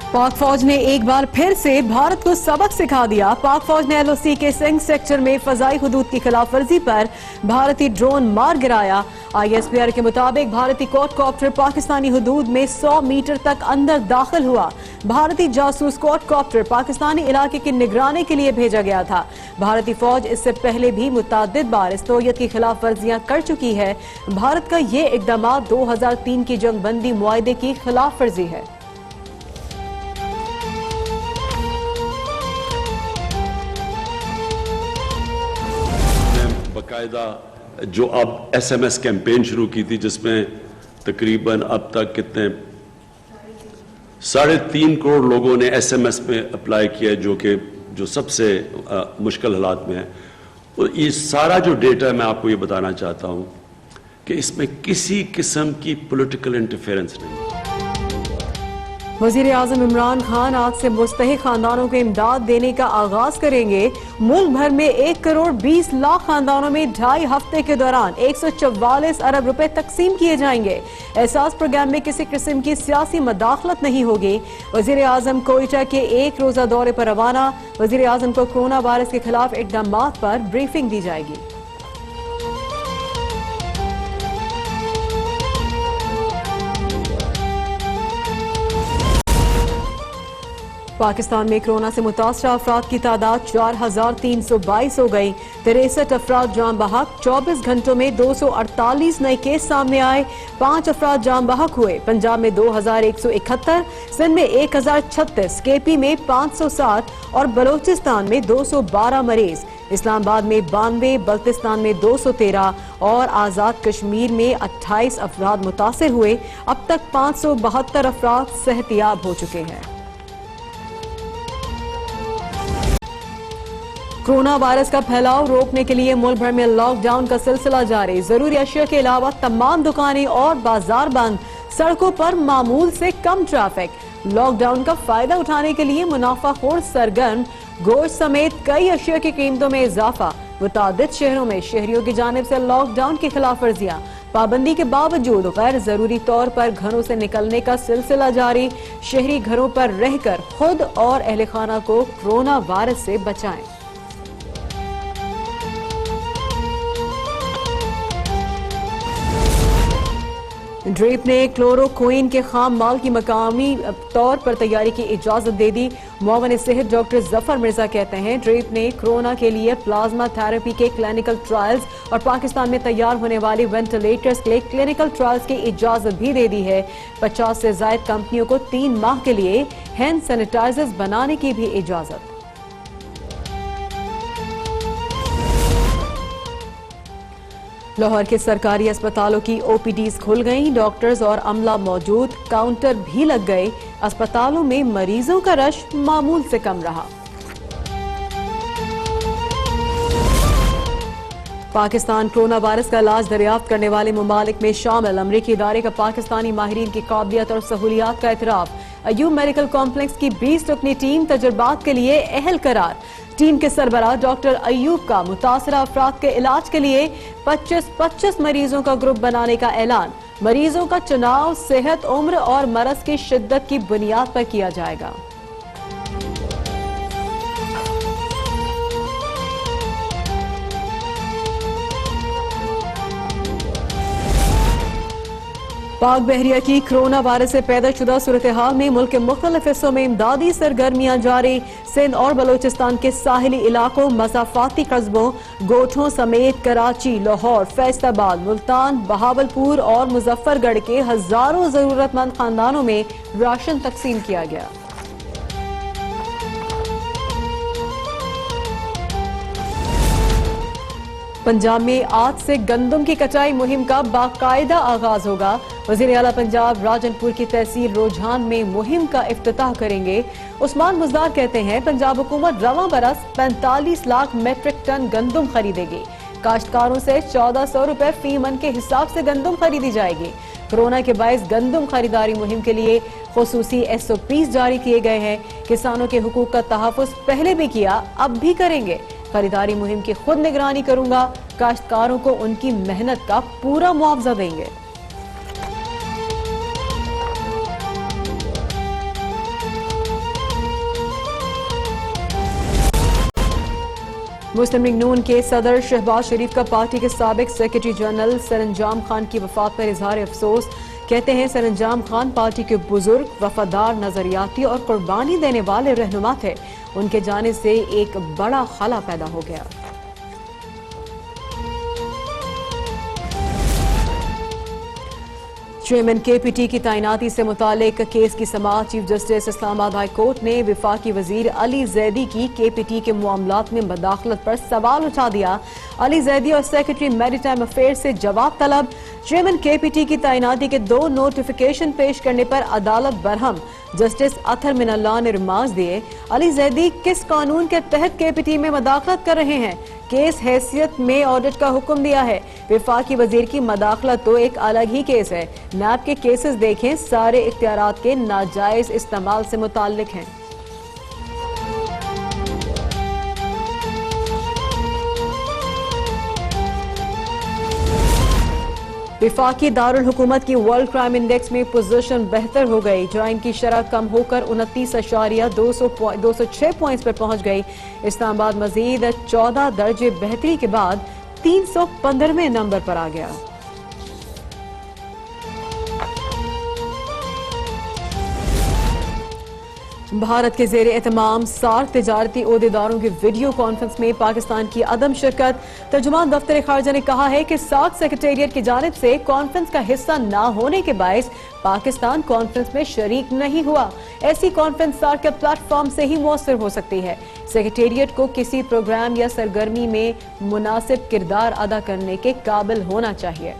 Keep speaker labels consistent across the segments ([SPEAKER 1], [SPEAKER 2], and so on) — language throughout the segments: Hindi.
[SPEAKER 1] पाक फौज ने एक बार फिर से भारत को सबक सिखा दिया। पाक फौज ने LOC के सिंध सेक्टर में फजाई हुदूद की खिलाफ वर्जी पर भारतीय ड्रोन मार गिराया। ISPR के मुताबिक भारतीय क्वाडकॉप्टर पाकिस्तानी हुदूद में 100 मीटर तक अंदर दाखिल हुआ। भारतीय जासूस क्वाडकॉप्टर पाकिस्तानी इलाके की निगरानी के लिए भेजा गया था। भारतीय फौज इससे पहले भी मुतअद्दिद बार इस नौयत की खिलाफ वर्जियां कर चुकी है। भारत का ये इकदाम 2003 की जंगबंदी मुआहदे की खिलाफ वर्जी है।
[SPEAKER 2] बाकायदा जो अब SMS कैंपेन शुरू की थी, जिसमें तकरीबन अब तक कितने 3.5 करोड़ लोगों ने SMS में अप्लाई किया, जो सबसे मुश्किल हालात में है। और ये सारा जो डेटा मैं आपको ये बताना चाहता हूं कि इसमें किसी किस्म की पॉलिटिकल इंटरफेरेंस नहीं।
[SPEAKER 1] वजीर आजम इमरान खान आज से मुस्तहिक खानदानों को इमदाद देने का आगाज करेंगे। मुल्क भर में 1 करोड़ 20 लाख खानदानों में 2.5 हफ्ते के दौरान 144 अरब रुपए तकसीम किए जाएंगे। एहसास प्रोग्राम में किसी किस्म की सियासी मदाखलत नहीं होगी। वजीर आजम कोयटा के 1 रोजा दौरे पर रवाना। वजीर आजम को कोरोना वायरस के खिलाफ इकदाम पर ब्रीफिंग दी जाएगी। पाकिस्तान में कोरोना से मुतासरा अफराद की तादाद 4,322 हो गई। 63 अफराद जाम बहक। 24 घंटों में 248 नए केस सामने आए। 5 अफराद जाम बहक हुए। पंजाब में 2,171, सिंध में 1,036, KP में 507 और बलोचिस्तान में 212 मरीज। इस्लामाबाद में 92, बल्तिस्तान में 213 और आज़ाद कश्मीर में 28 अफराद मुतासिर हुए। अब तक 572 अफराद सेहतियाब हो चुके हैं। कोरोना वायरस का फैलाव रोकने के लिए मुल्क भर में लॉकडाउन का सिलसिला जारी। जरूरी अशिया के अलावा तमाम दुकानें और बाजार बंद। सड़कों पर मामूल से कम ट्रैफिक। लॉकडाउन का फायदा उठाने के लिए मुनाफाखोर सरगर्म। गोश्त समेत कई अशिया की कीमतों में इजाफा। मुतादिद शहरों में शहरियों की जानिब से लॉकडाउन की खिलाफ वर्जियां। पाबंदी के बावजूद गैर जरूरी तौर पर घरों से निकलने का सिलसिला जारी। शहरी घरों पर रहकर खुद और अहले खाना को कोरोना वायरस से बचाएं। ड्रेप ने क्लोरोक्विन के खाम माल की मकामी तौर पर तैयारी की इजाजत दे दी। मुआवन सेहत डॉक्टर जफर मिर्जा कहते हैं ड्रेप ने कोरोना के लिए प्लाज्मा थेरेपी के क्लिनिकल ट्रायल्स और पाकिस्तान में तैयार होने वाली वेंटिलेटर्स के लिए क्लिनिकल ट्रायल्स की इजाजत भी दे दी है। 50 से ज्यादा कंपनियों को 3 माह के लिए हैंड सैनिटाइजर्स बनाने की भी इजाजत। लाहौर के सरकारी अस्पतालों की OPDs खुल गईं। डॉक्टर्स और अमला मौजूद। काउंटर भी लग गए। अस्पतालों में मरीजों का रश मामूल से कम रहा। पाकिस्तान कोरोना वायरस का इलाज दरियाफ्त करने वाले ममालिक में शामिल। अमरीकी इदारे का पाकिस्तानी माहिरीन की काबिलियत और सहूलियात का एतराफ। अयूब मेडिकल कॉम्प्लेक्स की 20 रुकनी टीम तजुर्बात के लिए अहल करार। टीम के सरबराह डॉक्टर अयूब का मुतासरा अफराद के इलाज के लिए 25 मरीजों का ग्रुप बनाने का ऐलान। मरीजों का चुनाव सेहत, उम्र और मरज की शिद्दत की बुनियाद पर किया जाएगा। पाक बहरिया की कोरोना वायरस से पैदा शुदा सूरत हाल में मुल्क के मुख्तलिफ हिस्सों में इमदादी सरगर्मियां जारी। सिंध और बलोचिस्तान के साहिली इलाकों, मसाफाती कस्बों, गोठों समेत कराची, लाहौर, फैसलाबाद, मुल्तान, बहावलपुर और मुजफ्फरगढ़ के हजारों जरूरतमंद खानदानों में राशन तकसीम किया गया। पंजाब में आज से गंदम की कटाई मुहिम का बाकायदा आगाज होगा। वजीर आला पंजाब राजनपुर की तहसील रोजान में मुहिम का इफ्तिताह करेंगे। उस्मान मुजदार कहते हैं पंजाब हुकूमत रवां बरस 45 लाख मेट्रिक टन गंदम खरीदेगी। काश्तकारों से 1400 रुपए फी मन के हिसाब से गंदम खरीदी जाएगी। कोरोना के बायस गंदम खरीदारी मुहिम के लिए खुसूसी SOPs जारी किए गए हैं। किसानों के हुकूक का तहफ़्फ़ुज़ पहले भी किया, अब भी करेंगे। खरीदारी मुहिम की खुद निगरानी करूंगा। काश्तकारों को उनकी मेहनत का पूरा मुआवजा देंगे। मुस्लिम लीग नून के सदर शहबाज शरीफ का पार्टी के साबिक सेक्रेटरी जनरल सरंजाम खान की वफात पर इजहार अफसोस। कहते हैं सरंजाम खान पार्टी के बुजुर्ग, वफादार, नजरियाती और कुर्बानी देने वाले रहनुमा थे। उनके जाने से एक बड़ा खला पैदा हो गया। चेयरमैन केपीटी की तैनाती से मुतालिक केस की समाअत chief justice Islamabad high court ने वफाकी वजीर अली जैदी की केपीटी के मामलात में मदाखलत पर सवाल उठा दिया। अली जैदी और सेक्रेटरी मैरीटाइम अफेयर्स से जवाब तलब। चेयरमैन केपीटी की तैनाती के 2 नोटिफिकेशन पेश करने पर अदालत बरहम। जस्टिस अथर मिनल्लाह ने रिमार्क्स दिए। अली जैदी किस कानून के तहत केपीटी में मदाखलत कर रहे हैं? केस हैसियत में ऑडिट का हुक्म दिया है। वफाकी वजीर की मदाखलत तो एक अलग ही केस है। नैब के केसेस देखें, सारे इख्तियारात के नाजायज इस्तेमाल से मुताल्लिक हैं। वफाकी दारुल हुकूमत की वर्ल्ड क्राइम इंडेक्स में पोजीशन बेहतर हो गई। जराइम की शरह कम होकर 29.206 पॉइंट्स पर पहुंच गई। इस्लामाबाद मजीद 14 दर्जे बेहतरी के बाद 315वें नंबर पर आ गया। भारत के जेर एहतमाम सार्क तिजारती ओहदेदारों की वीडियो कॉन्फ्रेंस में पाकिस्तान की अदम शिरकत। तर्जुमान दफ्तर खारजा ने कहा है कि सार्क सेक्रेटेरिएट की जानिब से कॉन्फ्रेंस का हिस्सा न होने के बायस पाकिस्तान कॉन्फ्रेंस में शरीक नहीं हुआ। ऐसी कॉन्फ्रेंस सार्क के प्लेटफॉर्म से ही मुयस्सर हो सकती है। सेक्रेटेरिएट को किसी प्रोग्राम या सरगर्मी में मुनासिब किरदार अदा करने के काबिल होना चाहिए।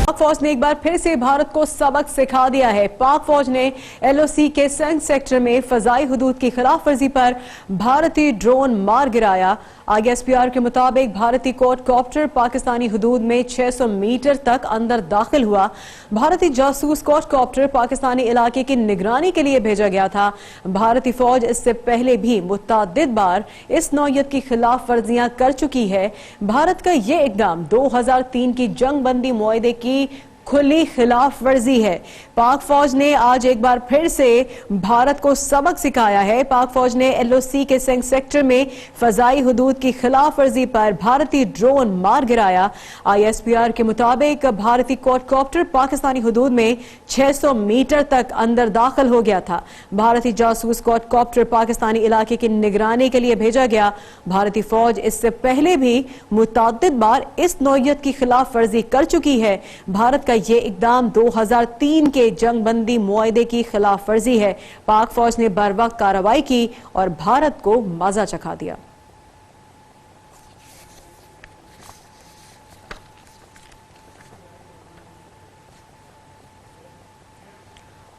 [SPEAKER 1] पाक फौज ने एक बार फिर से भारत को सबक सिखा दिया है। पाक फौज ने LOC के संग सेक्टर में फजाई हुदूद की खिलाफ वर्जी पर भारतीय ड्रोन मार गिराया। ISPR के मुताबिक भारतीय क्वाडकॉप्टर पाकिस्तानी हुदूद में 600 मीटर तक अंदर दाखिल हुआ। भारतीय जासूस क्वाडकॉप्टर पाकिस्तानी इलाके की निगरानी के लिए भेजा गया था। भारतीय फौज इससे पहले भी मुतअद्दिद बार इस नौयत की खिलाफ वर्जियां कर चुकी है। भारत का ये इकदाम 2003 की जंग बंदी मुआहदे की खुली खिलाफ वर्जी है। पाक फौज ने आज एक बार फिर से भारत को सबक सिखाया है। पाक फौज ने LOC के संग सेक्टर में फजाई हुदूद की खिलाफ वर्जी पर भारतीय ड्रोन मार गिराया। ISPR के मुताबिक भारतीय क्वाडकॉप्टर पाकिस्तानी हुदूद में 600 मीटर तक अंदर दाखिल हो गया था। भारतीय जासूस क्वाडकॉप्टर पाकिस्तानी इलाके की निगरानी के लिए भेजा गया। भारतीय फौज इससे पहले भी मुतअद्दिद बार इस नौयत की खिलाफ वर्जी कर चुकी है। भारत का ये इकदाम 2003 के जंग बंदी मुआहदे की खिलाफ वर्जी है। पाक फौज ने बरवक्त कार्रवाई की और भारत को मजा चखा दिया।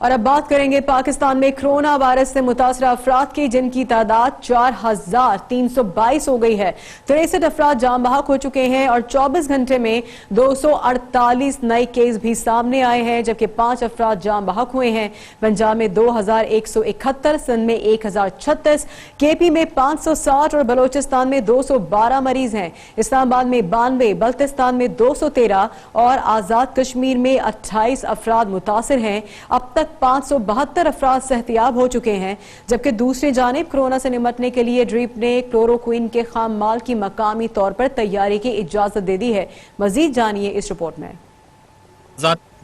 [SPEAKER 1] और अब बात करेंगे पाकिस्तान में कोरोना वायरस से मुतासरा अफराद की, जिनकी तादाद 4322 हो गई है। 63 अफराद जान बहक हो चुके हैं और 24 घंटे में 248 नए केस भी सामने आए हैं, जबकि 5 अफराद जान बहक हुए हैं। पंजाब में 2171, सिंध में 1036, KP में 560 और बलोचिस्तान में 212 मरीज हैं। इस्लामाबाद में 92, बल्तिस्तान में 213 और आजाद कश्मीर में 28 अफराद मुतासिर हैं। अब तक 572 अफराद सेहतियाब हो चुके हैं, जबकि दूसरी जानिब कोरोना से निपटने के लिए ड्रीप ने क्लोरोक्विन के खाम माल की मकामी तौर पर तैयारी की इजाजत दे दी है। मजीद जानिए इस रिपोर्ट में।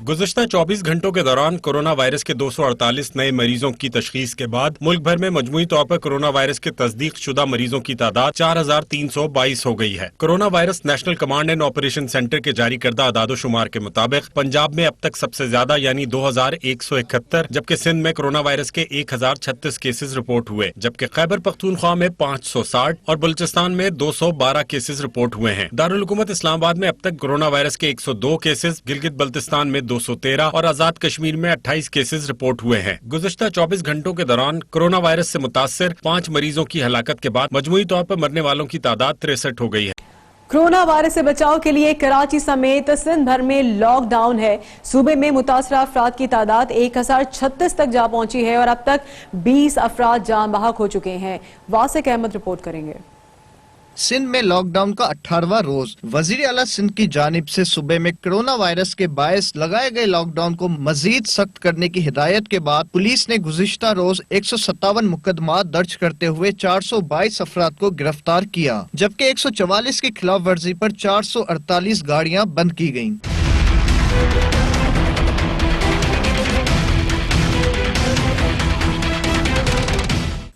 [SPEAKER 3] गुज़श्ता 24 घंटों के दौरान कोरोना वायरस के 248 नए मरीजों की तशखीस के बाद मुल्क भर में मजमूई तौर पर कोरोना वायरस के तस्दीक शुदा मरीजों की तादाद 4322 हो गई है। Corona virus national command and operation centre के जारी करदा अदादोशुमार के मुताबिक पंजाब में अब तक सबसे ज्यादा यानी 2171, जबकि सिंध में कोरोना वायरस के 1036 केसेज रिपोर्ट हुए, जबकि खैबर पख्तूनख्वा में 560 और बलूचिस्तान में 212 केसेज रिपोर्ट हुए हैं। दारुल हुकूमत इस्लामाबाद में अब तक कोरोना वायरस के 102 केसेज, गिलगित बल्तिस्तान में 213 और आजाद कश्मीर में 28 केसेस रिपोर्ट हुए हैं। गुज़श्ता 24 घंटों के दौरान कोरोना वायरस से मुतासिर 5 मरीजों की हलाकत के बाद मजमूई तौर पर मरने वालों की तादाद 63 हो गई है।
[SPEAKER 1] कोरोना वायरस से बचाव के लिए कराची समेत सिंध भर में लॉकडाउन है। सूबे में मुतासरा अफराद की तादाद 1036 तक जा पहुंची है और अब तक 20 अफराद जान बहक हो चुके हैं। वासिक अहमद रिपोर्ट करेंगे।
[SPEAKER 4] सिंध में लॉकडाउन का 18वां रोज। वजीर आला सिंध की जानिब से सूबे में कोरोना वायरस के बायस लगाए गए लॉकडाउन को मजीद सख्त करने की हिदायत के बाद पुलिस ने गुज़िश्ता रोज 157 मुकदमा दर्ज करते हुए 422 अफराद को गिरफ्तार किया, जबकि 144 की खिलाफ वर्जी पर 448 गाड़ियां बंद की गयी।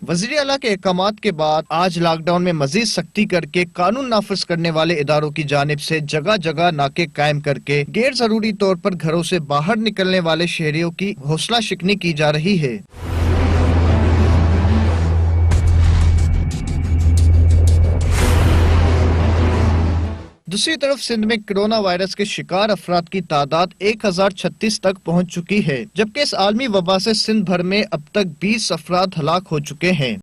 [SPEAKER 4] वज़ीर आला के अहकामात के बाद आज लॉकडाउन में मजीद सख्ती करके कानून नाफिज करने वाले इदारों की जानिब से जगह जगह नाके कायम करके गैर जरूरी तौर पर घरों से बाहर निकलने वाले शहरियों की हौसला शिकनी की जा रही है। दूसरी तरफ सिंध में कोरोना वायरस के शिकार अफराद की तादाद 1036 तक पहुंच चुकी है, जबकि इस आलमी वबा से सिंध भर में अब तक 20 अफराद हलाक हो चुके हैं।